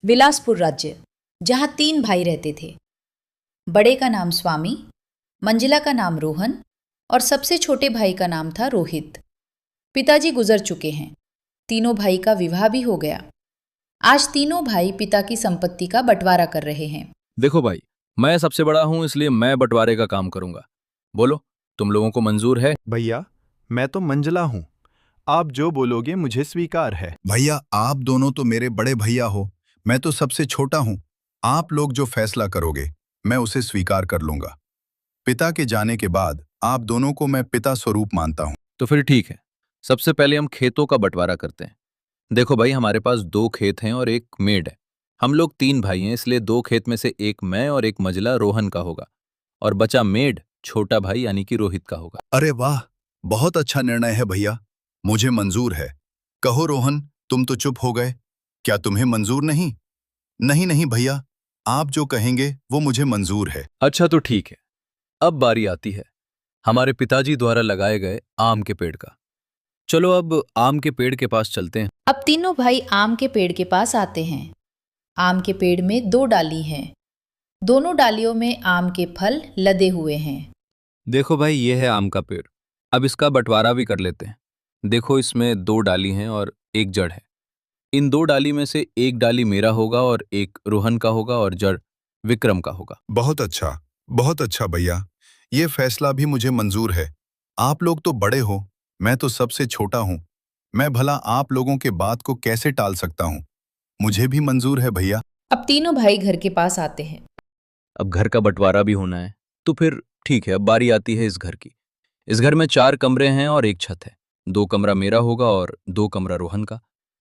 विलासपुर राज्य, जहाँ 3 भाई रहते थे। बड़े का नाम स्वामी, मंजिला का नाम रोहन और सबसे छोटे भाई का नाम था रोहित। पिताजी गुजर चुके हैं। तीनों भाई का विवाह भी हो गया। आज तीनों भाई पिता की संपत्ति का बंटवारा कर रहे हैं। देखो भाई, मैं सबसे बड़ा हूं, इसलिए मैं बंटवारे का काम करूंगा। बोलो, तुम लोगों को मंजूर है? भैया, मैं तो मंजला हूँ। आप जो बोलोगे मुझे स्वीकार है। भैया, आप दोनों तो मेरे बड़े भैया हो, मैं तो सबसे छोटा हूँ। आप लोग जो फैसला करोगे मैं उसे स्वीकार कर लूंगा। पिता के जाने के बाद आप दोनों को मैं पिता स्वरूप मानता हूँ। तो फिर ठीक है, सबसे पहले हम खेतों का बंटवारा करते हैं। देखो भाई, हमारे पास 2 खेत हैं और 1 मेड है। हम लोग 3 भाई हैं, इसलिए 2 खेत में से 1 मैं और 1 मजला रोहन का होगा, और बचा मेड छोटा भाई यानी कि रोहित का होगा। अरे वाह, बहुत अच्छा निर्णय है भैया, मुझे मंजूर है। कहो रोहन, तुम तो चुप हो गए, क्या तुम्हें मंजूर नहीं? नहीं नहीं भैया, आप जो कहेंगे वो मुझे मंजूर है। अच्छा तो ठीक है, अब बारी आती है हमारे पिताजी द्वारा लगाए गए आम के पेड़ का। चलो अब आम के पेड़ के पास चलते हैं। अब तीनों भाई आम के पेड़ के पास आते हैं। आम के पेड़ में 2 डाली हैं। दोनों डालियों में आम के फल लदे हुए हैं। देखो भाई, ये है आम का पेड़। अब इसका बंटवारा भी कर लेते हैं। देखो, इसमें 2 डाली हैं और 1 जड़ है। इन 2 डाली में से 1 डाली मेरा होगा और 1 रोहन का होगा और जड़ विक्रम का होगा। बहुत अच्छा भैया, ये फैसला भी मुझे मंजूर है। आप लोग तो बड़े हो, मैं तो सबसे छोटा हूँ। मैं भला आप लोगों के बात को कैसे टाल सकता हूँ? मुझे भी मंजूर है भैया। अब तीनों भाई घर के पास आते हैं। अब घर का बंटवारा भी होना है, तो फिर ठीक है, अब बारी आती है इस घर की। इस घर में 4 कमरे हैं और 1 छत है। 2 कमरा मेरा होगा और 2 कमरा रोहन का,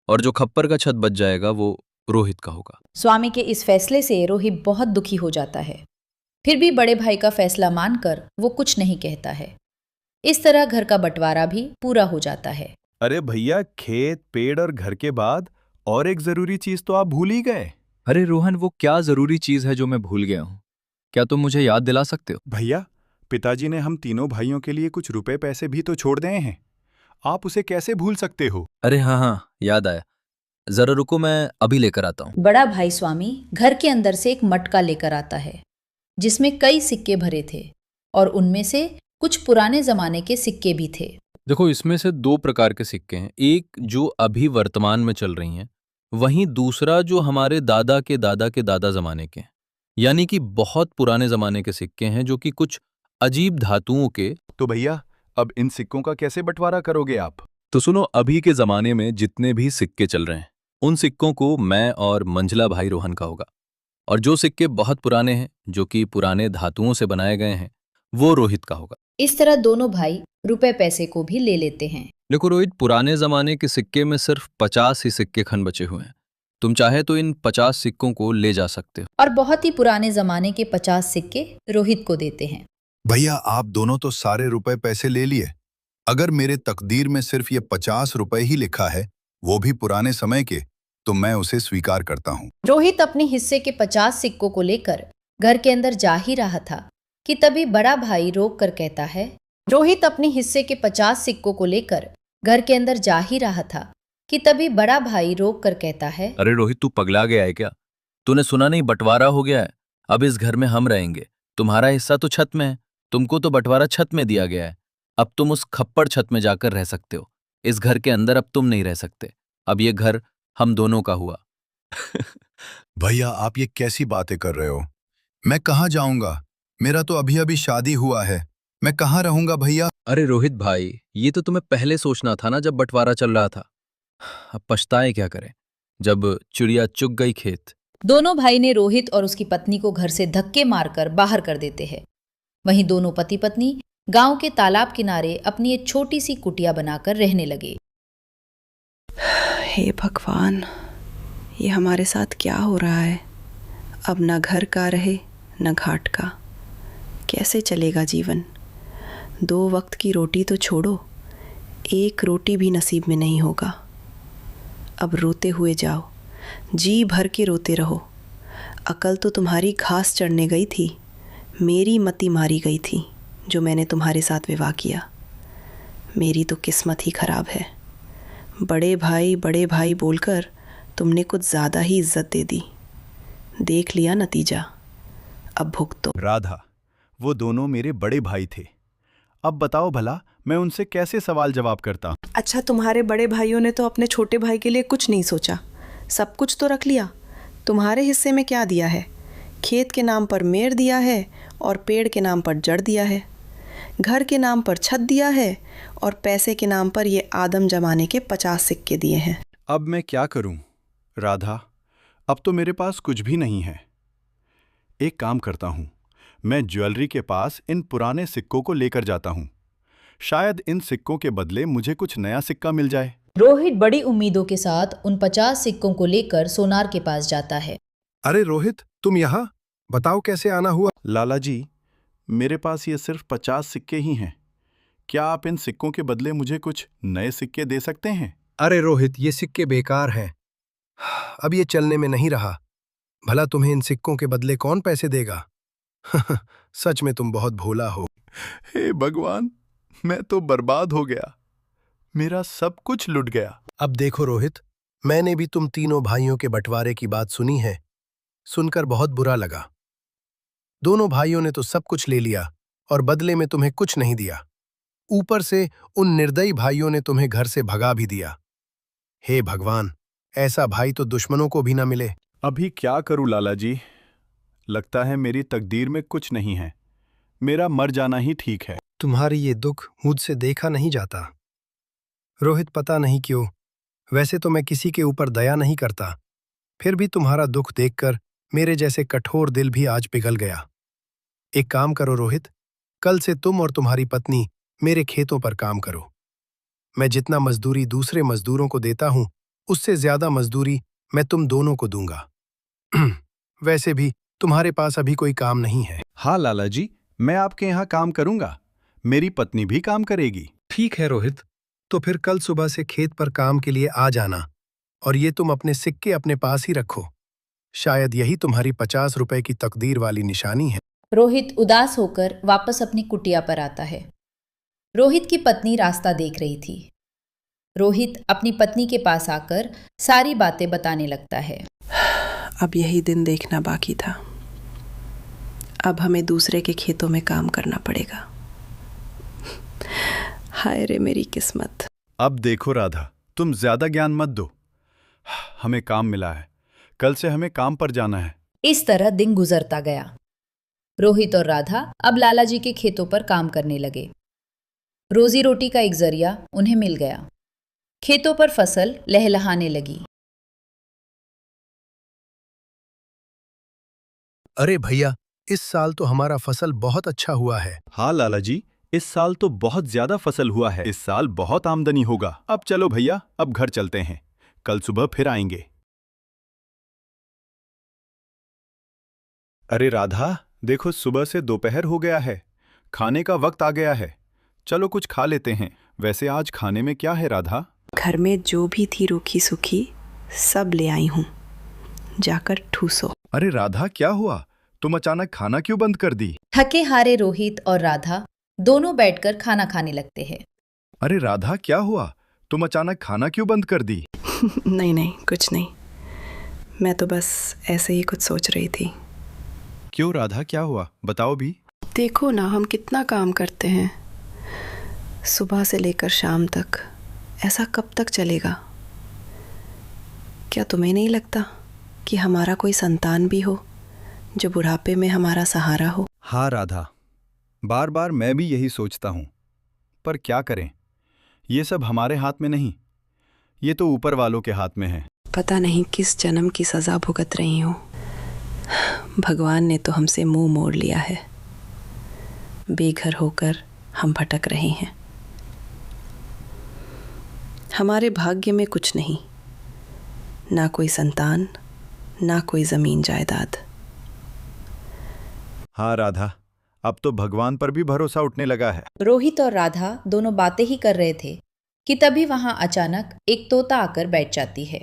और जो खप्पर का छत बच जाएगा वो रोहित का होगा। स्वामी के इस फैसले से रोहित बहुत दुखी हो जाता है। फिर भी बड़े भाई का फैसला मानकर वो कुछ नहीं कहता है। इस तरह घर का बंटवारा भी पूरा हो जाता है। अरे भैया, खेत, पेड़ और घर के बाद और एक जरूरी चीज तो आप भूल ही गए। अरे रोहन, वो क्या जरूरी चीज है जो मैं भूल गया हूँ? क्या तुम मुझे याद दिला सकते हो? भैया, पिताजी ने हम तीनों भाइयों के लिए कुछ रुपए पैसे भी तो छोड़ दिए हैं। आप उसे कैसे भूल सकते हो? अरे हाँ हाँ, याद आया। जरा रुको, मैं अभी लेकर आता हूँ। बड़ा भाई स्वामी घर के अंदर से एक मटका लेकर आता है, जिसमें कई सिक्के भरे थे और उनमें से कुछ पुराने जमाने के सिक्के भी थे। देखो, इसमें से 2 प्रकार के सिक्के हैं। एक जो अभी वर्तमान में चल रही हैं, वहीं दूसरा जो हमारे दादा के दादा के दादा जमाने के हैं, यानी कि बहुत पुराने जमाने के सिक्के हैं, जो कि कुछ अजीब धातुओं के। तो भैया, अब इन सिक्कों का कैसे बंटवारा करोगे आप? तो सुनो, अभी के जमाने में जितने भी सिक्के चल रहे हैं, उन सिक्कों को मैं और मंझला भाई रोहन का होगा, और जो सिक्के बहुत पुराने हैं, जो कि पुराने धातुओं से बनाए गए हैं, वो रोहित का होगा। इस तरह दोनों भाई रुपए पैसे को भी ले लेते हैं। देखो रोहित, पुराने जमाने के सिक्के में सिर्फ 50 ही सिक्के खन बचे हुए हैं। तुम चाहे तो इन 50 सिक्कों को ले जा सकते हो। और बहुत ही पुराने जमाने के 50 सिक्के रोहित को देते हैं। भैया, आप दोनों तो सारे रुपए पैसे ले लिए। अगर मेरे तकदीर में सिर्फ ये 50 रुपए ही लिखा है, वो भी पुराने समय के, तो मैं उसे स्वीकार करता हूँ। रोहित अपने हिस्से के 50 सिक्कों को लेकर घर के अंदर जा ही रहा था कि तभी बड़ा भाई रोक कर कहता है। रोहित अपने हिस्से के 50 सिक्कों को लेकर घर के अंदर जा ही रहा था कि तभी बड़ा भाई रोक कर कहता है। अरे रोहित, तू पगला गया है क्या? तूने सुना नहीं, बंटवारा हो गया है। अब इस घर में हम रहेंगे। तुम्हारा हिस्सा तो छत में है, तुमको तो बंटवारा छत में दिया गया है। अब तुम उस खप्पड़ छत में जाकर रह सकते हो। इस घर के अंदर अब तुम नहीं रह सकते। अब ये घर हम दोनों का हुआ। भैया, आप ये कैसी बातें कर रहे हो? मैं कहाँ जाऊंगा? मेरा तो अभी अभी शादी हुआ है, मैं कहाँ रहूंगा भैया? अरे रोहित भाई, ये तो तुम्हें पहले सोचना था ना, जब बंटवारा चल रहा था। अब पछताए क्या करें, जब चिड़िया चुग गई खेत। दोनों भाई ने रोहित और उसकी पत्नी को घर से धक्के मारकर बाहर कर देते हैं। वहीं दोनों पति पत्नी गांव के तालाब किनारे अपनी एक छोटी सी कुटिया बनाकर रहने लगे। हे भगवान, ये हमारे साथ क्या हो रहा है? अब न घर का रहे न घाट का, कैसे चलेगा जीवन? 2 वक्त की रोटी तो छोड़ो, 1 रोटी भी नसीब में नहीं होगा। अब रोते हुए जाओ, जी भर के रोते रहो। अकल तो तुम्हारी घास चढ़ने गई थी, मेरी मति मारी गई थी जो मैंने तुम्हारे साथ विवाह किया। मेरी तो किस्मत ही खराब है। बड़े भाई बोलकर तुमने कुछ ज़्यादा ही इज्जत दे दी। देख लिया नतीजा, अब भुगतो। राधा, वो दोनों मेरे बड़े भाई थे। अब बताओ भला मैं उनसे कैसे सवाल जवाब करता? अच्छा, तुम्हारे बड़े भाइयों ने तो अपने छोटे भाई के लिए कुछ नहीं सोचा, सब कुछ तो रख लिया। तुम्हारे हिस्से में क्या दिया है? खेत के नाम पर मेड़ दिया है और पेड़ के नाम पर जड़ दिया है। घर के नाम पर छत दिया है और पैसे के नाम पर ये आदम जमाने के 50 सिक्के दिए हैं। अब मैं क्या करूं? राधा, अब तो मेरे पास कुछ भी नहीं है। एक काम करता हूं, मैं ज्वेलरी के पास इन पुराने सिक्कों को लेकर जाता हूं। शायद इन सिक्कों के बदले मुझे कुछ नया सिक्का मिल जाए। रोहित बड़ी उम्मीदों के साथ उन 50 सिक्कों को लेकर सोनार के पास जाता है। अरे रोहित, तुम यहाँ? बताओ कैसे आना हुआ? लाला जी, मेरे पास ये सिर्फ 50 सिक्के ही हैं। क्या आप इन सिक्कों के बदले मुझे कुछ नए सिक्के दे सकते हैं? अरे रोहित, ये सिक्के बेकार हैं, अब ये चलने में नहीं रहा। भला तुम्हें इन सिक्कों के बदले कौन पैसे देगा? सच में तुम बहुत भोला हो। हे भगवान, मैं तो बर्बाद हो गया। मेरा सब कुछ लुट गया। अब देखो रोहित, मैंने भी तुम तीनों भाइयों के बंटवारे की बात सुनी है, सुनकर बहुत बुरा लगा। दोनों भाइयों ने तो सब कुछ ले लिया और बदले में तुम्हें कुछ नहीं दिया। ऊपर से उन निर्दयी भाइयों ने तुम्हें घर से भगा भी दिया। हे भगवान, ऐसा भाई तो दुश्मनों को भी ना मिले। अभी क्या करूं लाला जी? लगता है मेरी तकदीर में कुछ नहीं है। मेरा मर जाना ही ठीक है। तुम्हारी ये दुख मुझसे देखा नहीं जाता। रोहित, पता नहीं क्यों, वैसे तो मैं किसी के ऊपर दया नहीं करता, फिर भी तुम्हारा दुख देखकर मेरे जैसे कठोर दिल भी आज पिघल गया। एक काम करो रोहित, कल से तुम और तुम्हारी पत्नी मेरे खेतों पर काम करो। मैं जितना मजदूरी दूसरे मजदूरों को देता हूं, उससे ज्यादा मजदूरी मैं तुम दोनों को दूंगा। वैसे भी तुम्हारे पास अभी कोई काम नहीं है। हाँ लाला जी, मैं आपके यहाँ काम करूंगा। मेरी पत्नी भी काम करेगी। ठीक है रोहित, तो फिर कल सुबह से खेत पर काम के लिए आ जाना, और ये तुम अपने सिक्के अपने पास ही रखो। शायद यही तुम्हारी 50 रुपए की तकदीर वाली निशानी है। रोहित उदास होकर वापस अपनी कुटिया पर आता है। रोहित की पत्नी रास्ता देख रही थी। रोहित अपनी पत्नी के पास आकर सारी बातें बताने लगता है। अब यही दिन देखना बाकी था। अब हमें दूसरे के खेतों में काम करना पड़ेगा। हाय रे मेरी किस्मत। अब देखो राधा, तुम ज्यादा ज्ञान मत दो। हमें काम मिला है, कल से हमें काम पर जाना है। इस तरह दिन गुजरता गया। रोहित और राधा अब लाला जी के खेतों पर काम करने लगे। रोजी रोटी का एक जरिया उन्हें मिल गया। खेतों पर फसल लहलहाने लगी। अरे भैया, इस साल तो हमारा फसल बहुत अच्छा हुआ है। हाँ लाला जी, इस साल तो बहुत ज्यादा फसल हुआ है। इस साल बहुत आमदनी होगा। अब चलो भैया, अब घर चलते हैं, कल सुबह फिर आएंगे। अरे राधा, देखो सुबह से दोपहर हो गया है, खाने का वक्त आ गया है। चलो कुछ खा लेते हैं। वैसे आज खाने में क्या है राधा? घर में जो भी थी रूखी सूखी सब ले आई हूं, जाकर ठूसो। अरे राधा, क्या हुआ? तुम अचानक खाना क्यों बंद कर दी? थके हारे रोहित और राधा दोनों बैठकर खाना खाने लगते हैं। अरे राधा, क्या हुआ? तुम अचानक खाना क्यों बंद कर दी? नहीं नहीं, कुछ नहीं, मैं तो बस ऐसे ही कुछ सोच रही थी। क्यों राधा, क्या हुआ? बताओ भी। देखो ना, हम कितना काम करते हैं, सुबह से लेकर शाम तक। ऐसा कब तक चलेगा? क्या तुम्हें नहीं लगता कि हमारा कोई संतान भी हो जो बुढ़ापे में हमारा सहारा हो? हाँ राधा, बार बार मैं भी यही सोचता हूं, पर क्या करें, ये सब हमारे हाथ में नहीं, ये तो ऊपर वालों के हाथ में है। पता नहीं किस जन्म की सजा भुगत रही हूँ। भगवान ने तो हमसे मुंह मोड़ लिया है। बेघर होकर हम भटक रहे हैं। हमारे भाग्य में कुछ नहीं, ना कोई संतान, ना कोई जमीन जायदाद। हाँ राधा, अब तो भगवान पर भी भरोसा उठने लगा है। रोहित और राधा दोनों बातें ही कर रहे थे कि तभी वहां अचानक एक तोता आकर बैठ जाती है।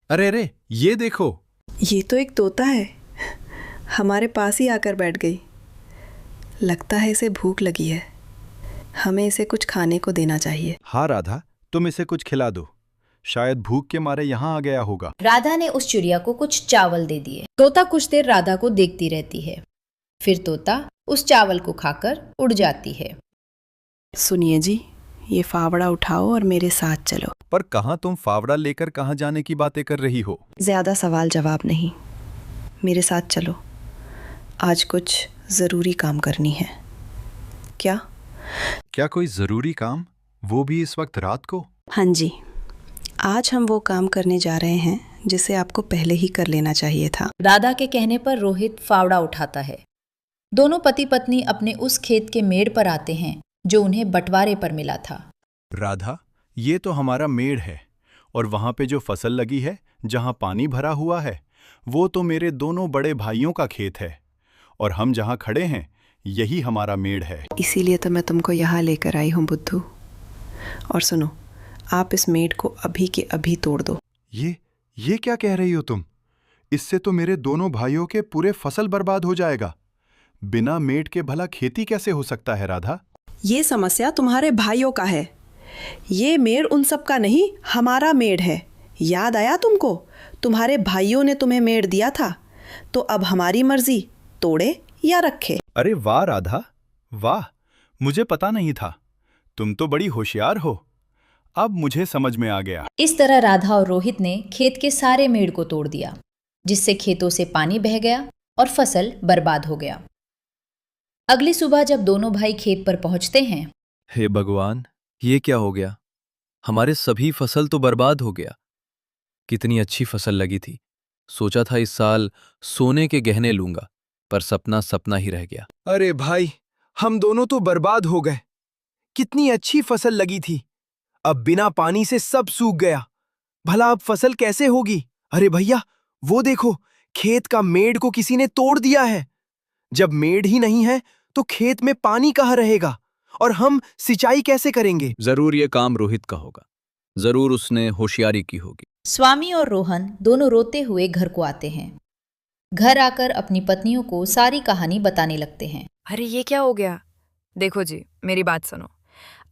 अरे अरे, ये देखो। ये तो एक तोता है, हमारे पास ही आकर बैठ गई। लगता है इसे भूख लगी है, हमें इसे कुछ खाने को देना चाहिए। हाँ राधा, तुम इसे कुछ खिला दो, शायद भूख के मारे यहाँ आ गया होगा। राधा ने उस चिड़िया को कुछ चावल दे दिए। तोता कुछ देर राधा को देखती रहती है, फिर तोता उस चावल को खाकर उड़ जाती है। सुनिए जी, ये फावड़ा उठाओ और मेरे साथ चलो। पर कहाँ तुम फावड़ा लेकर कहाँ जाने की बातें कर रही हो? ज़्यादा सवाल जवाब नहीं, मेरे साथ चलो। आज कुछ ज़रूरी काम करनी है। क्या? क्या कोई जरूरी काम, वो भी इस वक्त रात को? हाँ जी, आज हम वो काम करने जा रहे हैं जिसे आपको पहले ही कर लेना चाहिए था। राधा के कहने पर रोहित फावड़ा उठाता है। दोनों पति पत्नी अपने उस खेत के मेड़ पर आते हैं जो उन्हें बंटवारे पर मिला था। राधा, ये तो हमारा मेड़ है, और वहाँ पे जो फसल लगी है, जहाँ पानी भरा हुआ है, वो तो मेरे दोनों बड़े भाइयों का खेत है, और हम जहाँ खड़े हैं यही हमारा मेड़ है। इसीलिए तो मैं तुमको यहाँ लेकर आई हूँ बुद्धू। और सुनो, आप इस मेड़ को अभी के अभी तोड़ दो। ये क्या कह रही हो तुम? इससे तो मेरे दोनों भाइयों के पूरे फसल बर्बाद हो जाएगा। बिना मेड़ के भला खेती कैसे हो सकता है राधा? ये समस्या तुम्हारे भाइयों का है, ये मेड़ उन सब का नहीं, हमारा मेड़ है। याद आया तुमको? तुम्हारे भाइयों ने तुम्हें मेड़ दिया था, तो अब हमारी मर्जी, तोड़े या रखे। अरे वाह राधा, वाह, मुझे पता नहीं था। तुम तो बड़ी होशियार हो, अब मुझे समझ में आ गया। इस तरह राधा और रोहित ने खेत के सारे मेड़ को तोड़ दिया, जिससे खेतों से पानी बह गया और फसल बर्बाद हो गया। अगली सुबह जब दोनों भाई खेत पर पहुंचते हैं, हे भगवान, ये क्या हो गया? हमारे सभी फसल तो बर्बाद हो गया। कितनी अच्छी फसल लगी थी। सोचा था इस साल सोने के गहने लूंगा, पर सपना सपना ही रह गया। अरे भाई, हम दोनों तो बर्बाद हो गए। कितनी अच्छी फसल लगी थी, अब बिना पानी से सब सूख गया। भला अब फसल कैसे होगी? अरे भैया, वो देखो, खेत का मेड़ को किसी ने तोड़ दिया है। जब मेड़ ही नहीं है तो खेत में पानी कहाँ रहेगा, और हम सिंचाई कैसे करेंगे? जरूर ये काम रोहित का होगा, जरूर उसने होशियारी की होगी। स्वामी और रोहन दोनों रोते हुए घर को आते हैं। घर आकर अपनी पत्नियों को सारी कहानी बताने लगते हैं। अरे ये क्या हो गया? देखो जी, मेरी बात सुनो।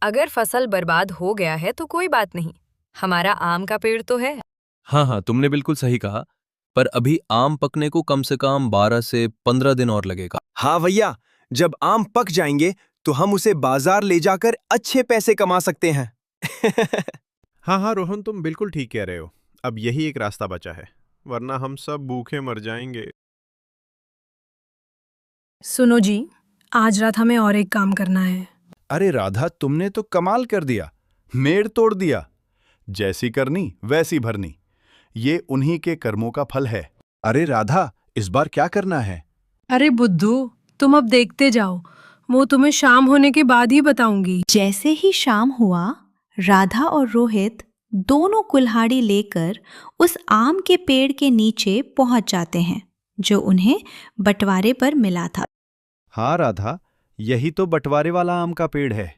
अगर फसल बर्बाद हो गया है तो कोई बात नहीं, हमारा आम का पेड़ तो है। हाँ, तुमने बिल्कुल सही कहा, पर अभी आम पकने को कम से कम 12 से 15 दिन और लगेगा। हाँ भैया, जब आम पक जाएंगे तो हम उसे बाजार ले जाकर अच्छे पैसे कमा सकते हैं। हाँ रोहन, तुम बिल्कुल ठीक कह रहे हो। अब यही एक रास्ता बचा है, वरना हम सब भूखे मर जाएंगे। सुनो जी, आज रात हमें और एक काम करना है। अरे राधा, तुमने तो कमाल कर दिया, मेड़ तोड़ दिया। जैसी करनी वैसी भरनी, ये उन्हीं के कर्मों का फल है। अरे राधा, इस बार क्या करना है? अरे बुद्धू, तुम अब देखते जाओ, वो तुम्हें शाम होने के बाद ही बताऊंगी। जैसे ही शाम हुआ, राधा और रोहित दोनों कुल्हाड़ी लेकर उस आम के पेड़ के नीचे पहुंच जाते हैं जो उन्हें बंटवारे पर मिला था। हाँ राधा, यही तो बंटवारे वाला आम का पेड़ है।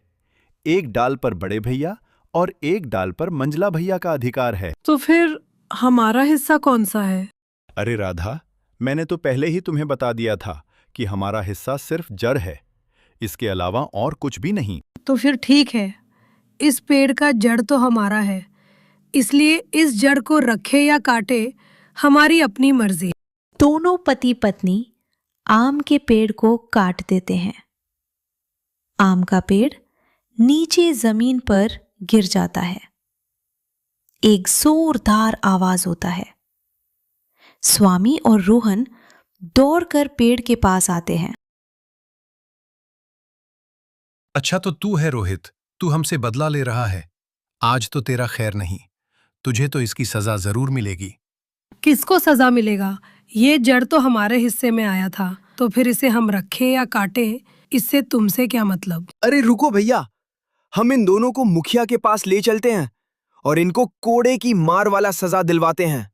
एक डाल पर बड़े भैया और एक डाल पर मंजला भैया का अधिकार है। तो फिर हमारा हिस्सा कौन सा है? अरे राधा, मैंने तो पहले ही तुम्हें बता दिया था कि हमारा हिस्सा सिर्फ जड़ है, इसके अलावा और कुछ भी नहीं। तो फिर ठीक है, इस पेड़ का जड़ तो हमारा है, इसलिए इस जड़ को रखे या काटे हमारी अपनी मर्जी। दोनों पति पत्नी आम के पेड़ को काट देते हैं। आम का पेड़ नीचे जमीन पर गिर जाता है। एक जोरदार आवाज होता है। स्वामी और रोहन दौड़कर पेड़ के पास आते हैं। अच्छा तो तू है रोहित, तू हमसे बदला ले रहा है। आज तो तेरा खैर नहीं, तुझे तो इसकी सजा जरूर मिलेगी। किसको सजा मिलेगा? ये जड़ तो हमारे हिस्से में आया था, तो फिर इसे हम रखें या काटें, इससे तुमसे क्या मतलब? अरे रुको भैया, हम इन दोनों को मुखिया के पास ले चलते हैं और इनको कोड़े की मार वाला सजा दिलवाते हैं।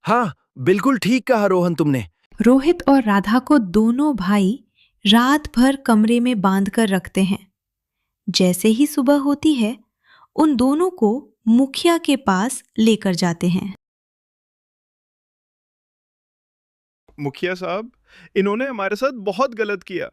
हाँ, बिल्कुल ठीक कहा रोहन तुमने। रोहित और राधा को दोनों भाई रात भर कमरे में बांधकर रखते हैं। जैसे ही सुबह होती है, उन दोनों को मुखिया के पास लेकर जाते हैं। मुखिया साहब, इन्होंने हमारे साथ बहुत गलत किया।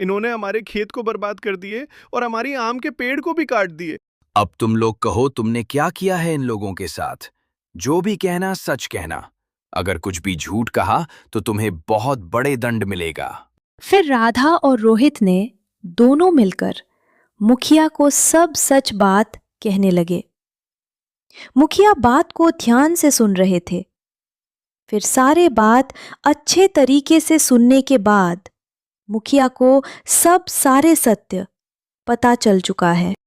इन्होंने हमारे खेत को बर्बाद कर दिए और हमारी आम के पेड़ को भी काट दिए। अब तुम लोग कहो तुमने क्या किया है इन लोगों के साथ। जो भी कहना सच कहना। अगर कुछ भी झूठ कहा तो तुम्हें बहुत बड़े दंड मिलेगा। फिर राधा और रोहित ने दोनों मिलकर मुखिया को सब सच बात कहने लगे। मुखिया बात को ध्यान से सुन रहे थे। फिर सारे बात अच्छे तरीके से सुनने के बाद मुखिया को सब सारे सत्य पता चल चुका है।